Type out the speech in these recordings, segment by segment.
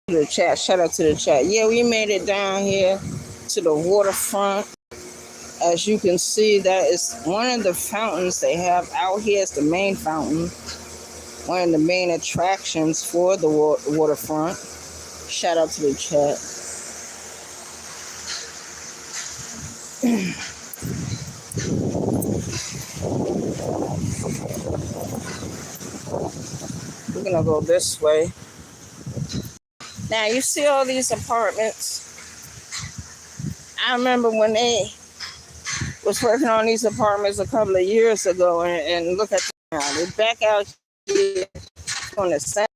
the chat. Shout out to the chat. Yeah, we made it down here to the waterfront. As you can see, that is one of the fountains they have out here. It's the main fountain, one of the main attractions for the waterfront. Shout out to the chat. We're gonna go this way. Now you see all these apartments. I remember when they was working on these apartments a couple of years ago, and look at them now. They're back out here on the side.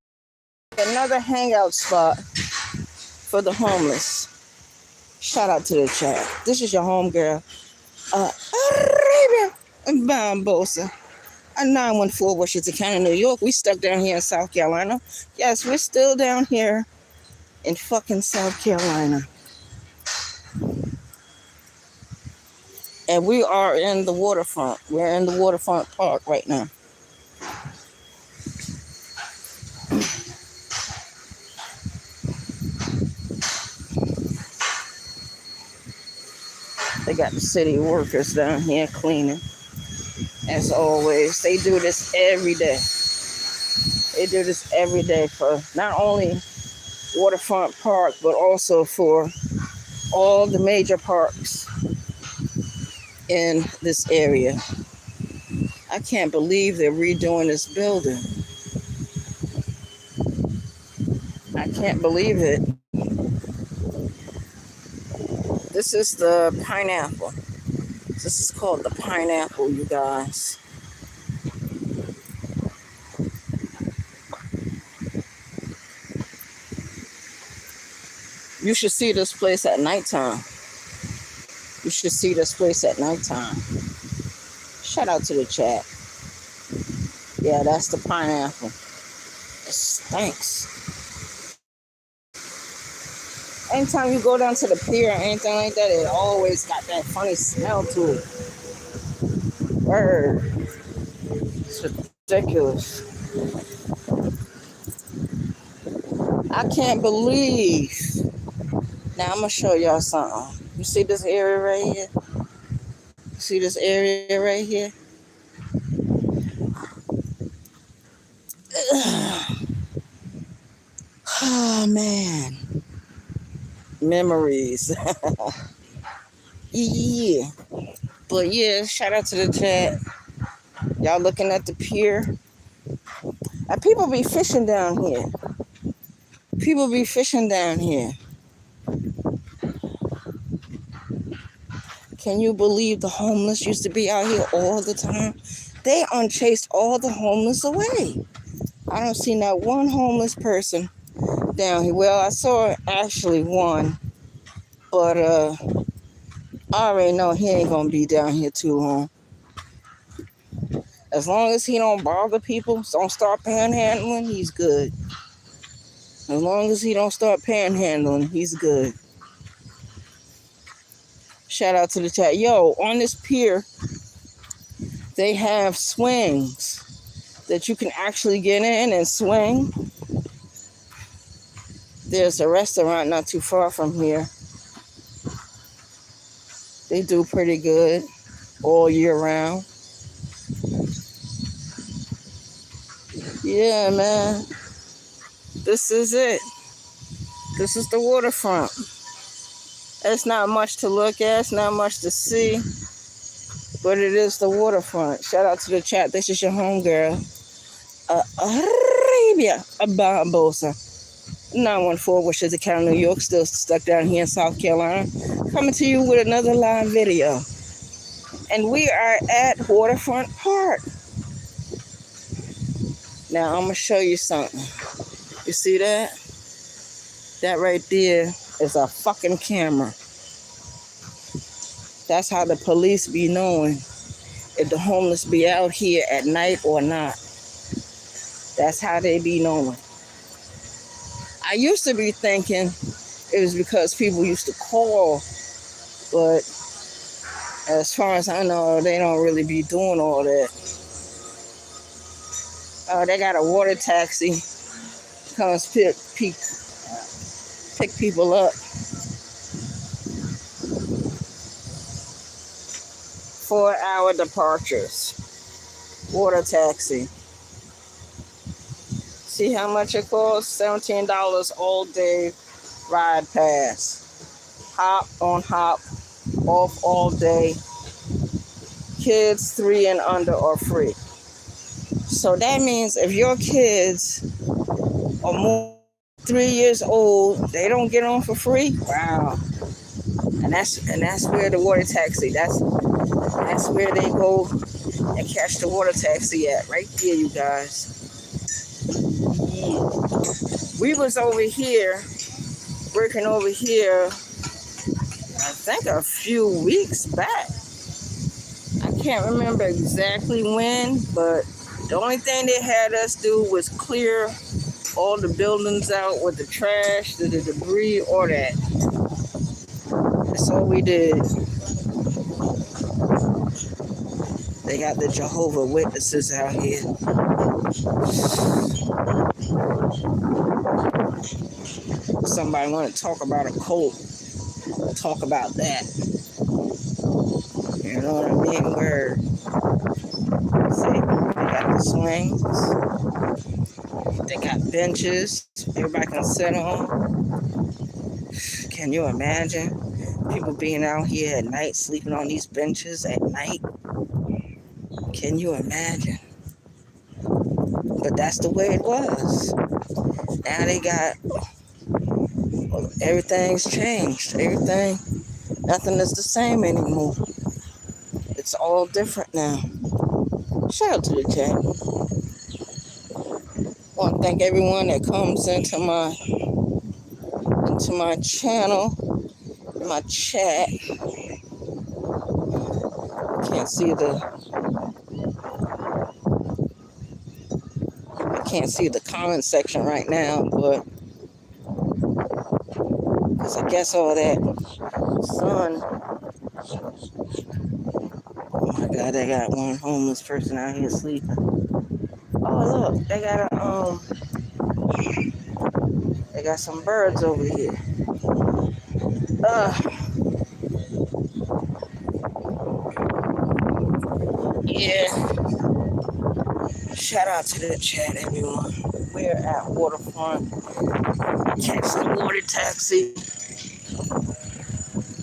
Another hangout spot for the homeless. Shout out to the chat. This is your homegirl, Arabia Bambosa. A 914 Washington County, New York. We stuck down here in South Carolina. Yes, we're still down here in fucking South Carolina. And we are in the waterfront. We're in the waterfront park right now. They got the city workers down here cleaning. As always, they do this every day. They do this every day for not only Waterfront Park, but also for all the major parks in this area. I can't believe they're redoing this building. I can't believe it. This is the Pineapple. This is called the Pineapple, you guys. You should see this place at nighttime. You should see this place at nighttime. Shout out to the chat. Yeah, that's the Pineapple. It stinks. Anytime you go down to the pier or anything like that, it always got that funny smell to it. Word. It's ridiculous. I can't believe. Now I'm gonna show y'all something. You see this area right here? See this area right here? Oh man. Memories. Yeah. But yeah, shout out to the chat. Y'all looking at the pier. And people be fishing down here. People be fishing down here. Can you believe the homeless used to be out here all the time? They chased all the homeless away. I don't see not one homeless person down here. Well, I saw actually one, but I already know he ain't gonna be down here too long. As long as he don't bother people, don't start panhandling, he's good. As long as he don't start panhandling, he's good. Shout out to the chat. Yo, on this pier, they have swings that you can actually get in and swing. There's a restaurant not too far from here. They do pretty good all year round. Yeah, man. This is it. This is the waterfront. It's not much to look at. It's not much to see. But it is the waterfront. Shout out to the chat. This is your homegirl, Arabia Bambosa. 914 Washington County, New York. Still stuck down here in South Carolina. Coming to you with another live video. And we are at Waterfront Park. Now, I'm going to show you something. You see that? That right there is a fucking camera. That's how the police be knowing if the homeless be out here at night or not. That's how they be knowing. I used to be thinking it was because people used to call, but as far as I know, they don't really be doing all that. They got a water taxi. Comes pick people up. 4-hour departures. Water taxi. See how much it costs? $17 all day ride pass. Hop on hop, off all day. Kids 3 and under are free. So that means if your kids are more than 3 years old, they don't get on for free. Wow. And that's where the water taxi. That's where they go and catch the water taxi at. Right there, you guys. We was over here, working over here, I think a few weeks back. I can't remember exactly when, but the only thing they had us do was clear all the buildings out with the trash, the debris, all that. That's all we did. They got the Jehovah Witnesses out here. Somebody want to talk about a cult, talk about that. You know what I mean? Where, see, they got the swings, they got benches everybody can sit on. Can you imagine people being out here at night, sleeping on these benches at night? Can you imagine? But that's the way it was. Now they got, everything's changed. Nothing is the same anymore. It's all different now. Shout out to the chat. I want to thank everyone that comes into my channel, my chat. Can't see the comment section right now, but because I guess all that sun. Oh my God, they got one homeless person out here sleeping. Oh look, they got some birds over here. Yeah. Shout out to the chat, everyone. We're at Waterfront. Catch the water taxi.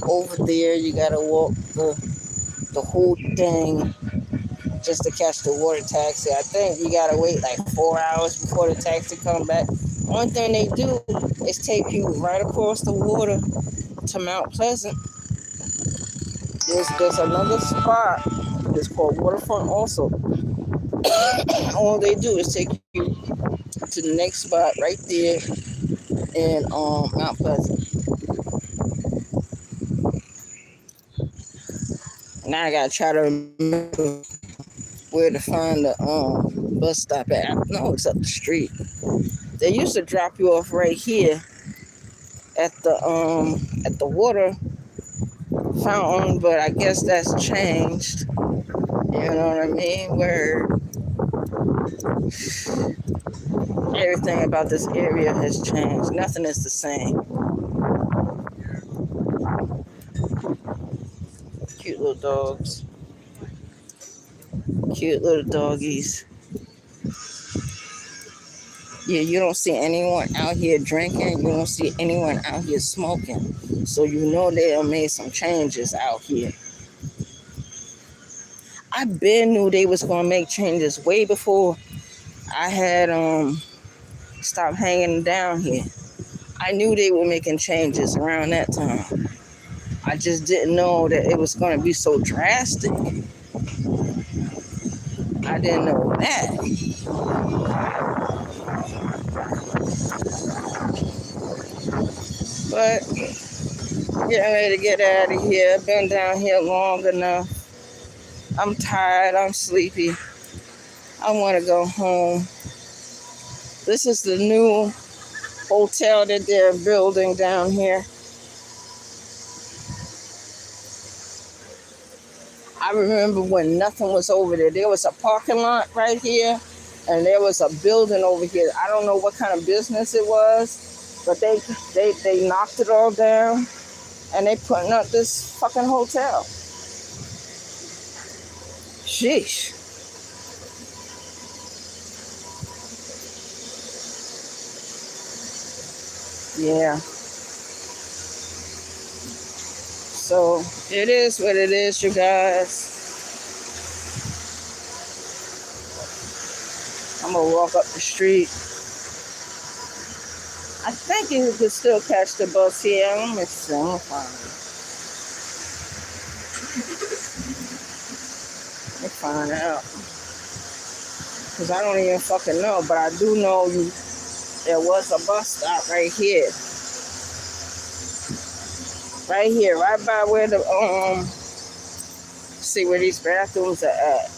Over there, you gotta walk the whole thing just to catch the water taxi. I think you gotta wait like 4 hours before the taxi comes back. One thing they do is take you right across the water to Mount Pleasant. There's another spot. It's called Waterfront also. All they do is take you to the next spot right there in Mount Pleasant. Now I gotta try to remember where to find the bus stop at. No, it's up the street. They used to drop you off right here at the water fountain, but I guess that's changed. You know what I mean? Where everything about this area has changed. Nothing is the same. Cute little dogs. Cute little doggies. Yeah, you don't see anyone out here drinking. You don't see anyone out here smoking. So you know they have made some changes out here. I been knew they was gonna make changes way before I had stopped hanging down here. I knew they were making changes around that time. I just didn't know that it was gonna be so drastic. I didn't know that. But getting ready to get out of here. I've been down here long enough. I'm tired. I'm sleepy. I want to go home. This is the new hotel that they're building down here. I remember when nothing was over there. There was a parking lot right here, and there was a building over here. I don't know what kind of business it was, But they knocked it all down and they putting up this fucking hotel. Sheesh. Yeah. So it is what it is, you guys. I'm gonna walk up the street. I think you could still catch the bus here. Let me see. I'm gonna find it. Let me find out. Because I don't even fucking know, but I do know there was a bus stop right here. Right here, right by where the see where these bathrooms are at.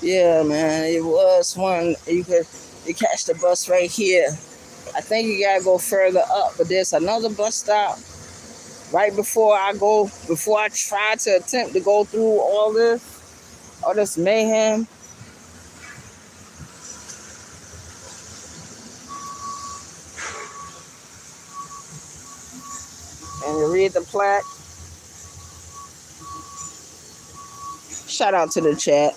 Yeah, man, it was one. You catch the bus right here. I think you gotta go further up, but there's another bus stop right before I try to attempt to go through all this mayhem. And you read the plaque. Shout out to the chat.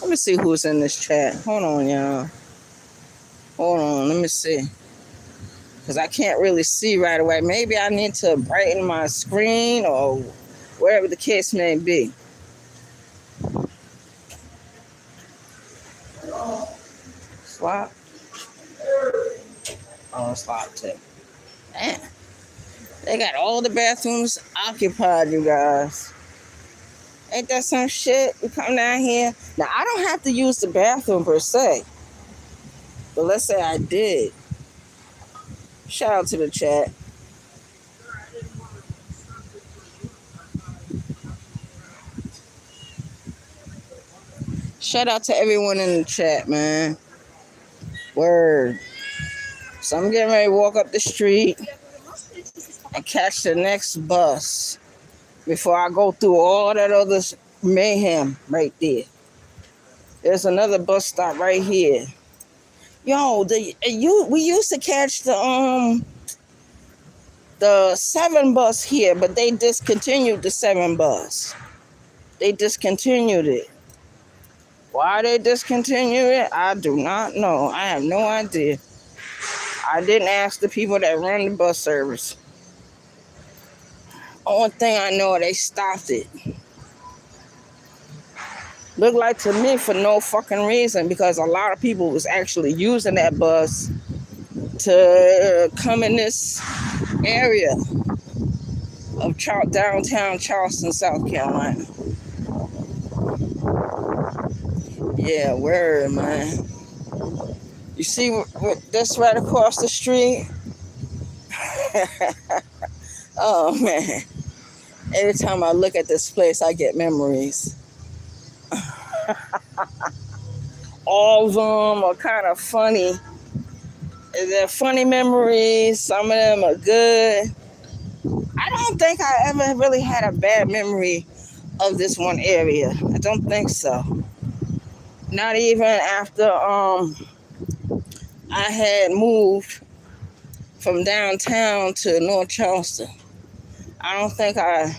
Let me see who's in this chat. Hold on, y'all. Hold on, let me see. Because I can't really see right away. Maybe I need to brighten my screen or wherever the case may be. Slot? Oh, it's locked too. Man, they got all the bathrooms occupied, you guys. Ain't that some shit? We come down here. Now, I don't have to use the bathroom per se. But let's say I did. Shout out to the chat. Shout out to everyone in the chat, man. Word. So I'm getting ready to walk up the street and catch the next bus before I go through all that other mayhem right there. There's another bus stop right here. Yo, we used to catch the 7 bus here, but they discontinued the 7 bus. They discontinued it. Why they discontinued it, I do not know. I have no idea. I didn't ask the people that run the bus service. Only thing I know, they stopped it. Look like to me for no fucking reason, because a lot of people was actually using that bus to come in this area of downtown Charleston, South Carolina. Yeah, word, man. You see this right across the street? Oh, man. Every time I look at this place, I get memories. All of them are kind of funny. They're funny memories. Some of them are good. I don't think I ever really had a bad memory of this one area. I don't think so. Not even after I had moved from downtown to North Charleston. I don't think I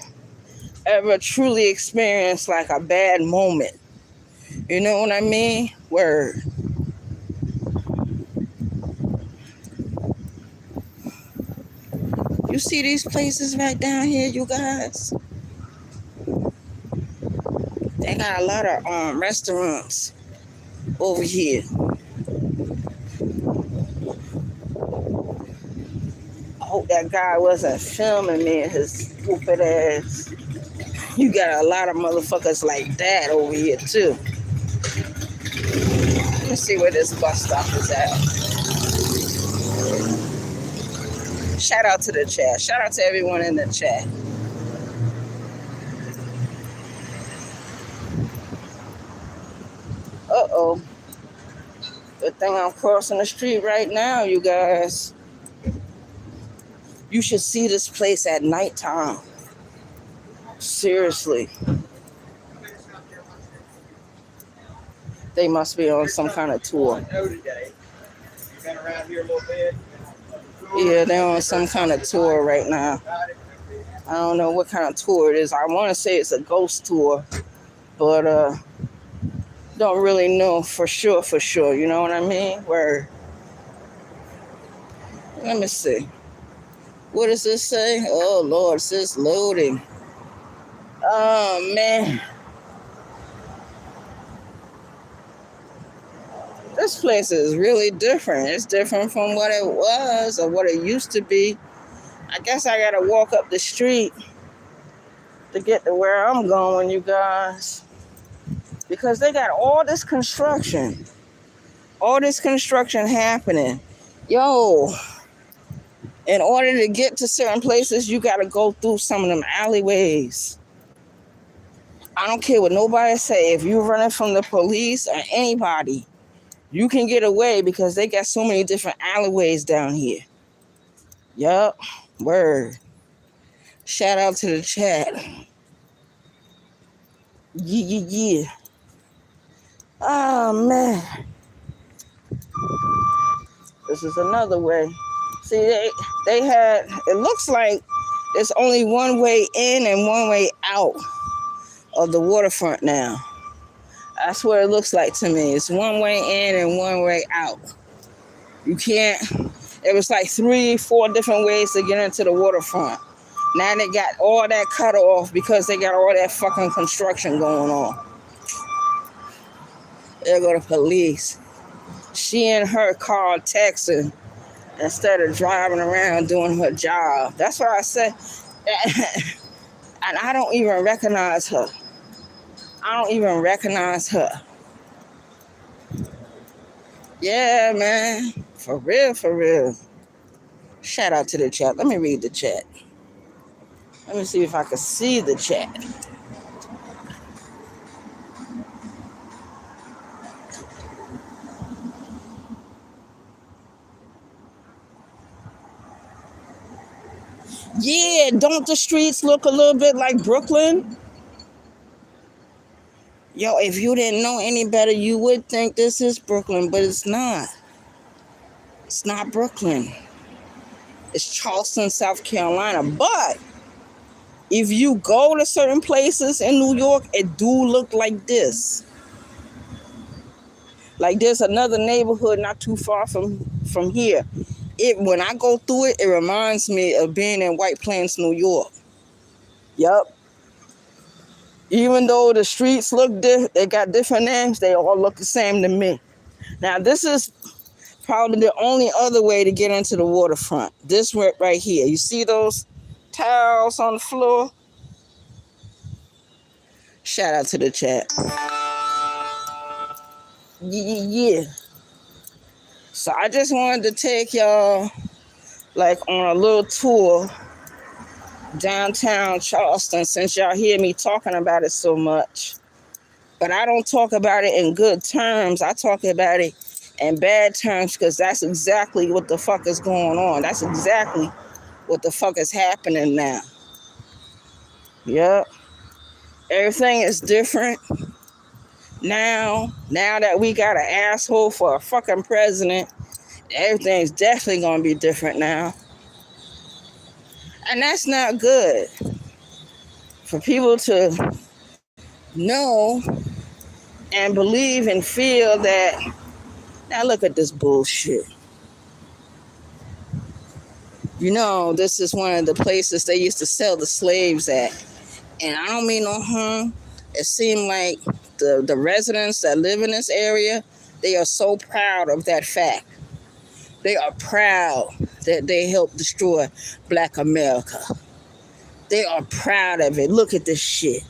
ever truly experienced like a bad moment. You know what I mean? Word. You see these places right down here, you guys? They got a lot of restaurants over here. I hope that guy wasn't filming me and his stupid ass. You got a lot of motherfuckers like that over here too. Let's see where this bus stop is at. Shout out to the chat. Shout out to everyone in the chat. Uh-oh. Good thing I'm crossing the street right now, you guys. You should see this place at nighttime. Seriously. They must be on some kind of tour. Yeah, they're on some kind of tour right now. I don't know what kind of tour it is. I want to say it's a ghost tour, but don't really know for sure. You know what I mean? Where? Let me see. What does this say? Oh Lord, it says loading. Oh man. This place is really different. It's different from what it was or what it used to be. I guess I gotta walk up the street to get to where I'm going, you guys. Because they got all this construction happening. Yo, in order to get to certain places, you gotta go through some of them alleyways. I don't care what nobody say. If you're running from the police or anybody, you can get away because they got so many different alleyways down here. Yup, word. Shout out to the chat. Yeah. Oh, man. This is another way. See, they had, it looks like there's only one way in and one way out of the waterfront now. That's what it looks like to me. It's one way in and one way out. You can't, it was like 3-4 different ways to get into the waterfront. Now they got all that cut off because they got all that fucking construction going on. There go the police. She in her car texting instead of driving around doing her job. That's what I said. And I don't even recognize her. Yeah, man. For real. Shout out to the chat. Let me read the chat. Let me see if I can see the chat. Yeah, don't the streets look a little bit like Brooklyn? Yo, if you didn't know any better, you would think this is Brooklyn, but it's not. It's not Brooklyn. It's Charleston, South Carolina. But if you go to certain places in New York, it do look like this. Like there's another neighborhood not too far from here. When I go through it, it reminds me of being in White Plains, New York. Yup. Even though the streets look different, they got different names, they all look the same to me. Now, this is probably the only other way to get into the waterfront. This right here. You see those tiles on the floor? Shout out to the chat. Yeah. So I just wanted to take y'all like on a little tour downtown Charleston, since y'all hear me talking about it so much. But I don't talk about it in good terms. I talk about it in bad terms because that's exactly what the fuck is going on. That's exactly what the fuck is happening now. Yep. Everything is different now. Now that we got an asshole for a fucking president, everything's definitely going to be different now. And that's not good for people to know and believe and feel that. Now look at this bullshit. You know, this is one of the places they used to sell the slaves at. And I don't mean no harm. It seemed like the residents that live in this area, they are so proud of that fact. They are proud that they helped destroy Black America. They are proud of it. Look at this shit.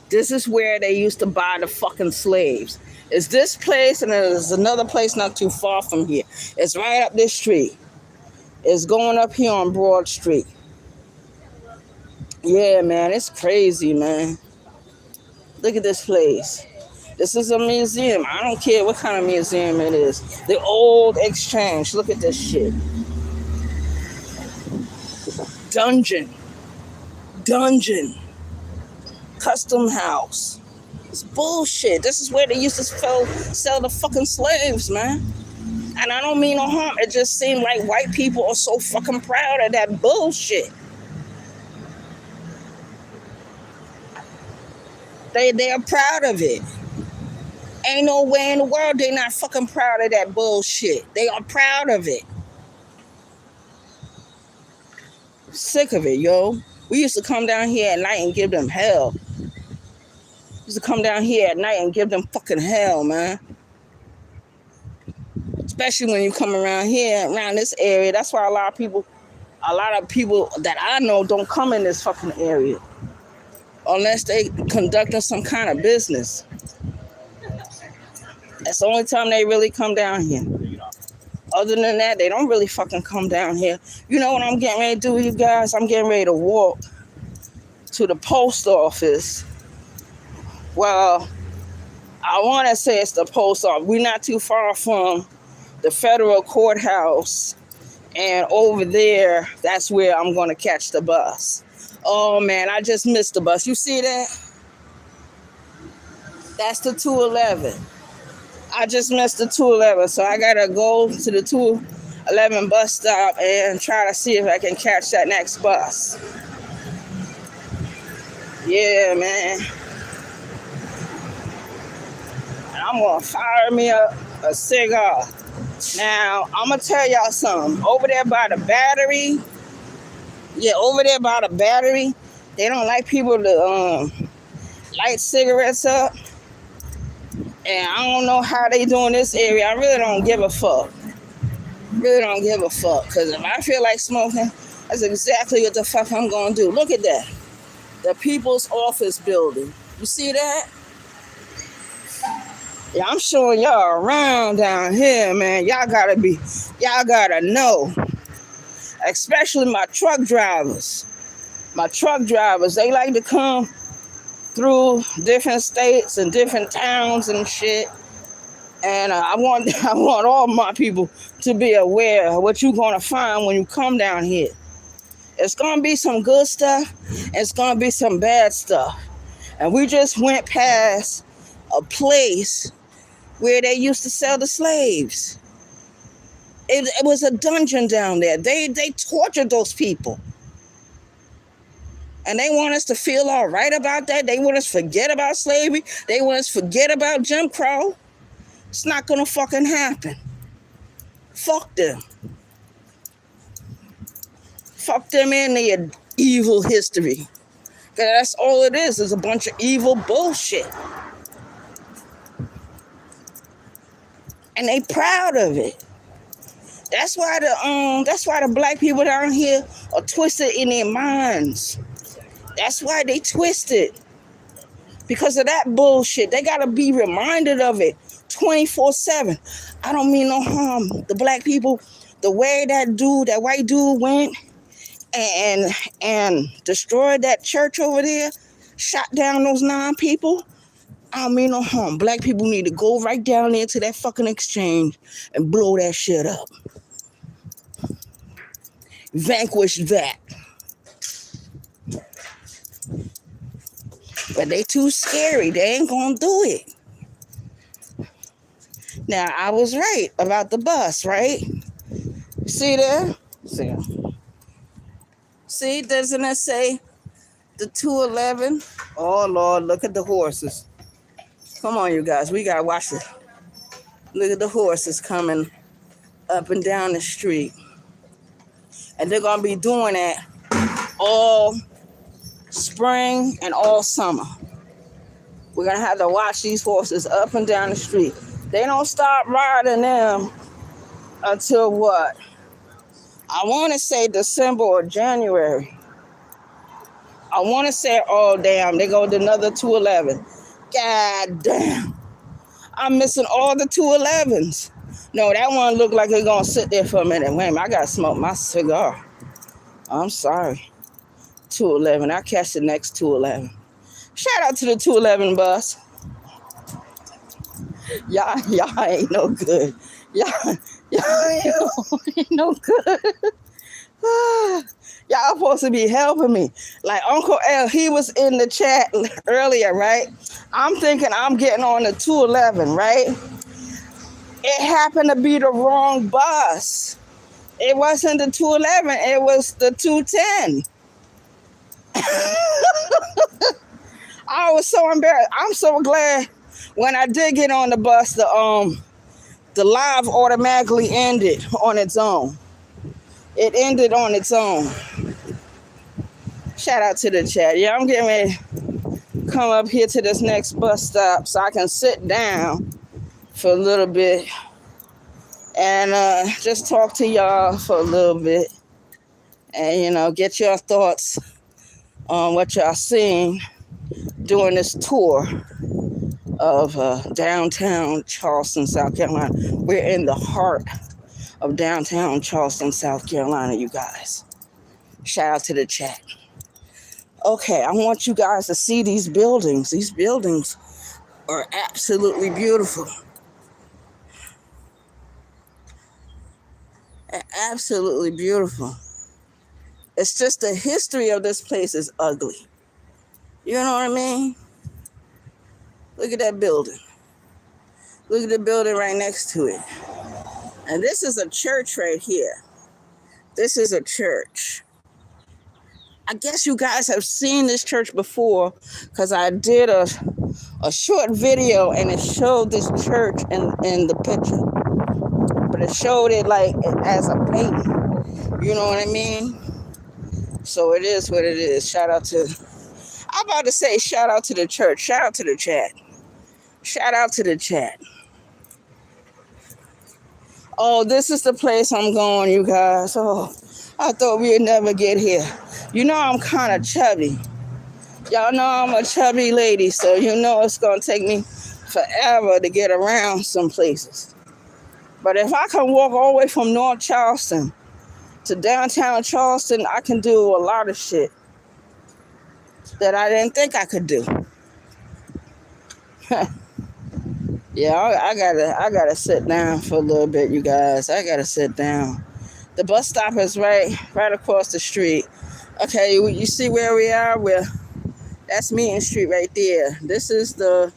This is where they used to buy the fucking slaves. It's this place, and there's another place not too far from here. It's right up this street. It's going up here on Broad Street. Yeah, man, it's crazy, man. Look at this place. This is a museum. I don't care what kind of museum it is. The old exchange. Look at this shit. Dungeon. Custom house. It's bullshit. This is where they used to sell the fucking slaves, man. And I don't mean no harm. It just seems like white people are so fucking proud of that bullshit. They are proud of it. Ain't no way in the world they not fucking proud of that bullshit. They are proud of it. Sick of it, yo. We used to come down here at night and give them hell. Used to come down here at night and give them fucking hell, man. Especially when you come around here, around this area. That's why a lot of people that I know don't come in this fucking area. Unless they conducting some kind of business. That's the only time they really come down here. Other than that, they don't really fucking come down here. You know what I'm getting ready to do, you guys? I'm getting ready to walk to the post office. Well, I want to say it's the post office. We're not too far from the federal courthouse. And over there, that's where I'm going to catch the bus. Oh, man, I just missed the bus. You see that? That's the 211. I just missed the 211, so I got to go to the 211 bus stop and try to see if I can catch that next bus. Yeah, man. And I'm going to fire me up a cigar. Now, I'm going to tell y'all something. Over there by the battery, they don't like people to light cigarettes up. And I don't know how they do in this area. I really don't give a fuck. Because if I feel like smoking, that's exactly what the fuck I'm going to do. Look at that. The People's Office Building. You see that? Yeah, I'm showing y'all around down here, man. Y'all gotta know. Especially my truck drivers. They like to come through different states and different towns and shit. And I want all my people to be aware of what you're gonna find when you come down here. It's gonna be some good stuff, and it's gonna be some bad stuff. And we just went past a place where they used to sell the slaves. It was a dungeon down there. They tortured those people. And they want us to feel all right about that. They want us to forget about slavery. They want us to forget about Jim Crow. It's not going to fucking happen. Fuck them. Fuck them and their evil history. Because that's all it is a bunch of evil bullshit. And they proud of it. That's why the black people down here are twisted in their minds. That's why they twisted. Because of that bullshit. They gotta be reminded of it 24/7. I don't mean no harm. The black people, the way that white dude went and destroyed that church over there, shot down those 9 people. I don't mean no harm. Black people need to go right down there to that fucking exchange and blow that shit up. Vanquish that. But they too scary. They ain't gonna do it. Now, I was right about the bus, right? See there? See, doesn't it say the 211? Oh, Lord, look at the horses. Come on, you guys. We got to watch it. Look at the horses coming up and down the street. And they're going to be doing that all spring and all summer. We're going to have to watch these horses up and down the street. They don't stop riding them until what? I want to say December or January. I want to say, oh, damn, they go to another 211. God damn. I'm missing all the 211s. No, that one looked like it's going to sit there for a minute. Wait a minute, I got to smoke my cigar. I'm sorry. 211. I'll catch the next 211. Shout out to the 211 bus. Y'all ain't no good. Y'all ain't no good. Y'all supposed to be helping me. Like Uncle L, he was in the chat earlier, right? I'm thinking I'm getting on the 211, right? It happened to be the wrong bus. It wasn't the 211, it was the 210. I was so embarrassed. I'm so glad when I did get on the bus, the live automatically ended on its own. It ended on its own. Shout out to the chat. Yeah, I'm getting ready to come up here to this next bus stop so I can sit down for a little bit and just talk to y'all for a little bit and, get your thoughts on what y'all seeing during this tour of downtown Charleston, South Carolina. We're in the heart of downtown Charleston, South Carolina, you guys. Shout out to the chat. Okay, I want you guys to see these buildings. These buildings are absolutely beautiful. Absolutely beautiful. It's just the history of this place is ugly. You know what I mean? Look at that building. Look at the building right next to it. And this is a church right here. This is a church. I guess you guys have seen this church before because I did a short video and it showed this church in the picture. But it showed it like as a painting. You know what I mean? So it is what it is. I'm about to say shout out to the church. Shout out to the chat. Shout out to the chat. Oh, this is the place I'm going, you guys. Oh, I thought we'd never get here. You know I'm kind of chubby. Y'all know I'm a chubby lady, so you know it's going to take me forever to get around some places. But if I can walk all the way from North Charleston to downtown Charleston, I can do a lot of shit that I didn't think I could do. Yeah, I gotta sit down for a little bit, you guys. I gotta sit down. The bus stop is right across the street. Okay, you see where we are? That's Meeting Street right there. This is the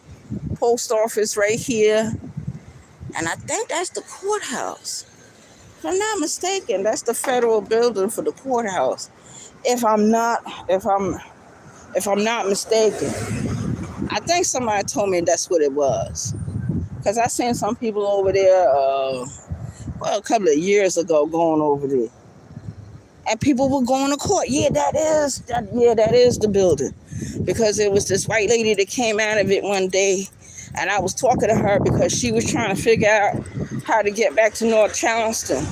post office right here. And I think that's the courthouse. If I'm not mistaken, that's the federal building for the courthouse. If I'm not mistaken. I think somebody told me that's what it was. Because I seen some people over there, a couple of years ago going over there. And people were going to court. Yeah, that is the building. Because it was this white lady that came out of it one day. And I was talking to her because she was trying to figure out how to get back to North Charleston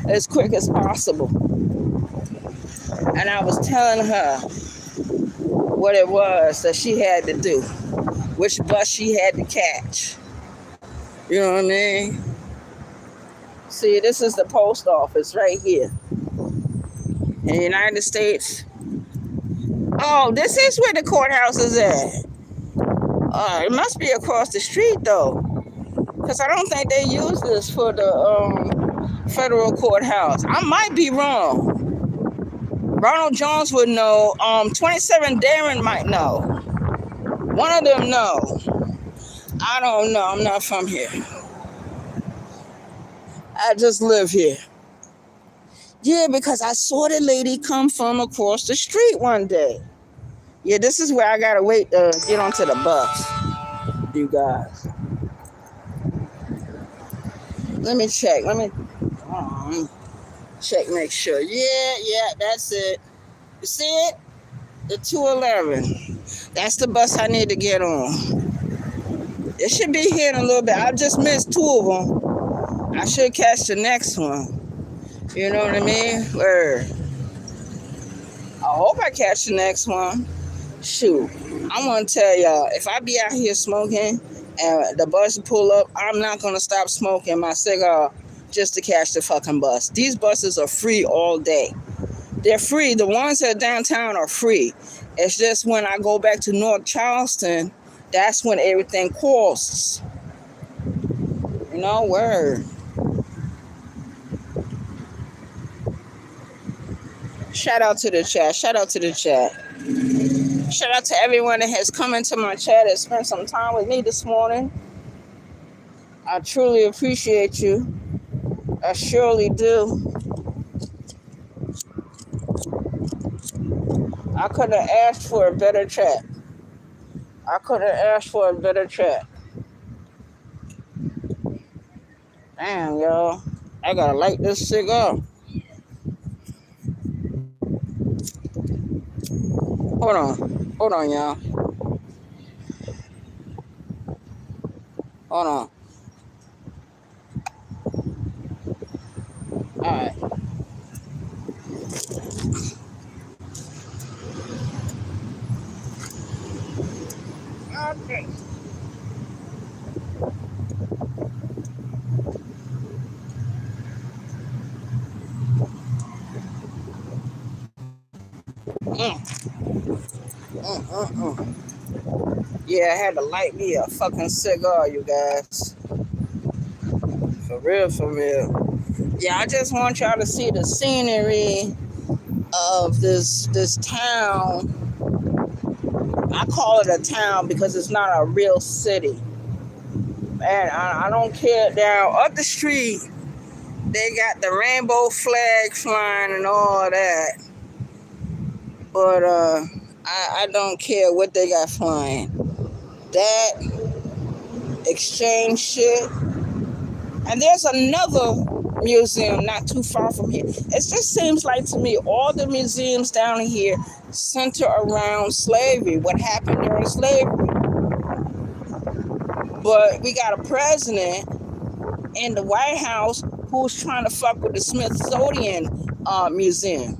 as quick as possible. And I was telling her what it was that she had to do, which bus she had to catch. You know what I mean? See, this is the post office right here in the United States. Oh, this is where the courthouse is at. It must be across the street, though, because I don't think they use this for the federal courthouse. I might be wrong. Ronald Jones would know. 27 Darren might know. One of them know. I don't know. I'm not from here. I just live here. Yeah, because I saw the lady come from across the street one day. Yeah, this is where I gotta wait to get onto the bus, you guys. Let me check. Check, make sure. Yeah, that's it. You see it? The 211. That's the bus I need to get on. It should be here in a little bit. I just missed two of them. I should catch the next one. You know what I mean? Word. I hope I catch the next one. Shoot. I want to tell y'all, if I be out here smoking and the bus pull up, I'm not going to stop smoking my cigar just to catch the fucking bus. These buses are free all day. They're free. The ones at downtown are free. It's just when I go back to North Charleston, that's when everything costs. You know, word. Shout out to the chat. Shout out to the chat. Shout out to everyone that has come into my chat and spent some time with me this morning. I truly appreciate you. I surely do. I could have asked for a better chat. I could have asked for a better chat. Damn, y'all. I gotta light this cigar. Hold on. Hold on, y'all. Hold on. Alright. Okay. Yeah, I had to light me a fucking cigar, you guys. For real, for real. Yeah, I just want y'all to see the scenery of this town. I call it a town because it's not a real city. And I don't care. Down up the street, they got the rainbow flag flying and all that. But I don't care what they got flying. That exchange shit. And there's another museum not too far from here. It just seems like to me all the museums down here center around slavery, what happened during slavery. But we got a president in the White House who's trying to fuck with the Smithsonian Museum.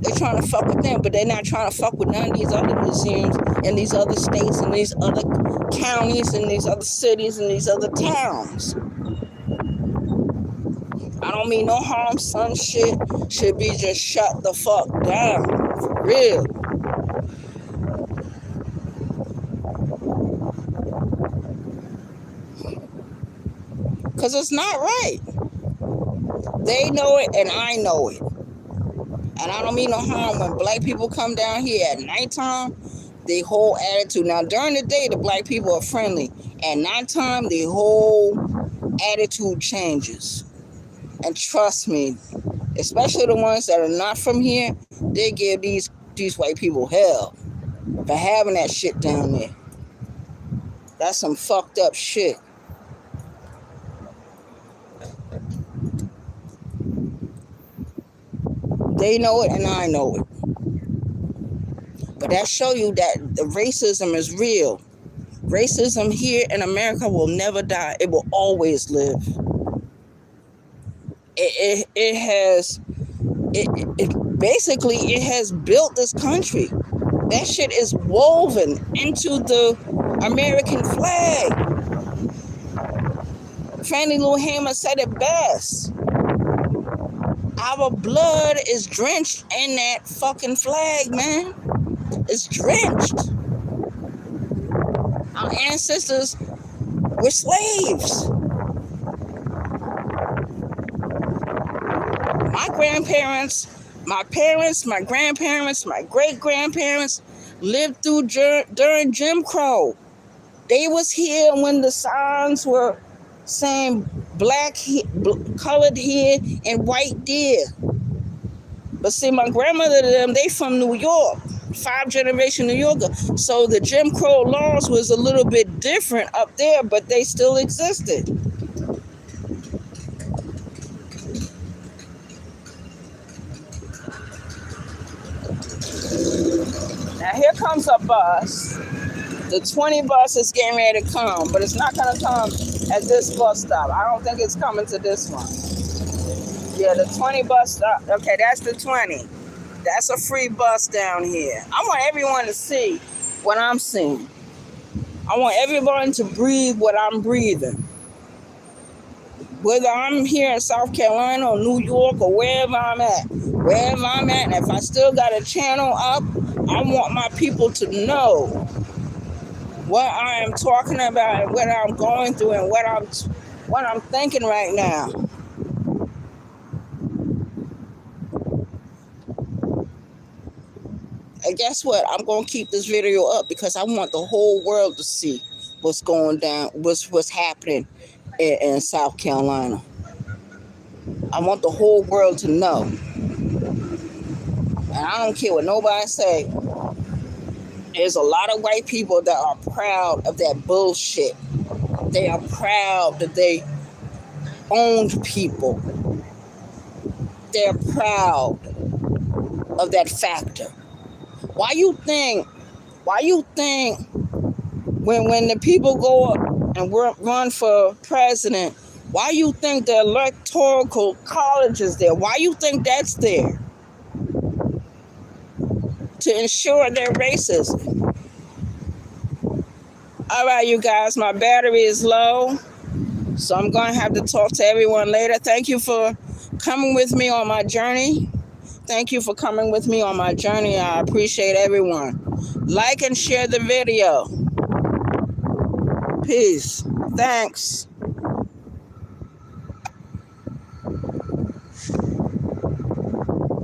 They're trying to fuck with them, but they're not trying to fuck with none of these other museums in these other states and these other counties and these other cities and these other towns. I don't mean no harm. Some shit should be just shut the fuck down. For real. Because it's not right. They know it and I know it. And I don't mean no harm. When black people come down here at nighttime, the whole attitude. Now, during the day, the black people are friendly. At nighttime, the whole attitude changes. And trust me, especially the ones that are not from here, they give these white people hell for having that shit down there. That's some fucked up shit. They know it and I know it. But that show you that the racism is real. Racism here in America will never die. It will always live. It has basically it has built this country. That shit is woven into the American flag. Fannie Lou Hamer said it best. Our blood is drenched in that fucking flag, man. It's drenched. Our ancestors were slaves. My grandparents, my parents, my grandparents, my great-grandparents lived through during Jim Crow. They was here when the signs were saying black, colored here and white there. But see, my grandmother and them, they from New York, 5-generation New Yorker. So the Jim Crow laws was a little bit different up there, but they still existed. Now here comes a bus. The 20 bus is getting ready to come, but it's not going to come at this bus stop. I don't think it's coming to this one. Yeah, the 20 bus stop. Okay, that's the 20. That's a free bus down here. I want everyone to see what I'm seeing. I want everyone to breathe what I'm breathing. Whether I'm here in South Carolina or New York or wherever I'm at, and if I still got a channel up, I want my people to know what I am talking about and what I'm going through and what I'm thinking right now. And guess what? I'm going to keep this video up because I want the whole world to see what's going down, what's happening in South Carolina. I want the whole world to know. And I don't care what nobody say. There's a lot of white people that are proud of that bullshit. They are proud that they owned people. They're proud of that factor. Why you think when the people go up and run for president, why you think the electoral college is there? Why you think that's there? To ensure their racism. All right, you guys, my battery is low, so I'm going to have to talk to everyone later. Thank you for coming with me on my journey. Thank you for coming with me on my journey. I appreciate everyone. Like and share the video. Peace. Thanks.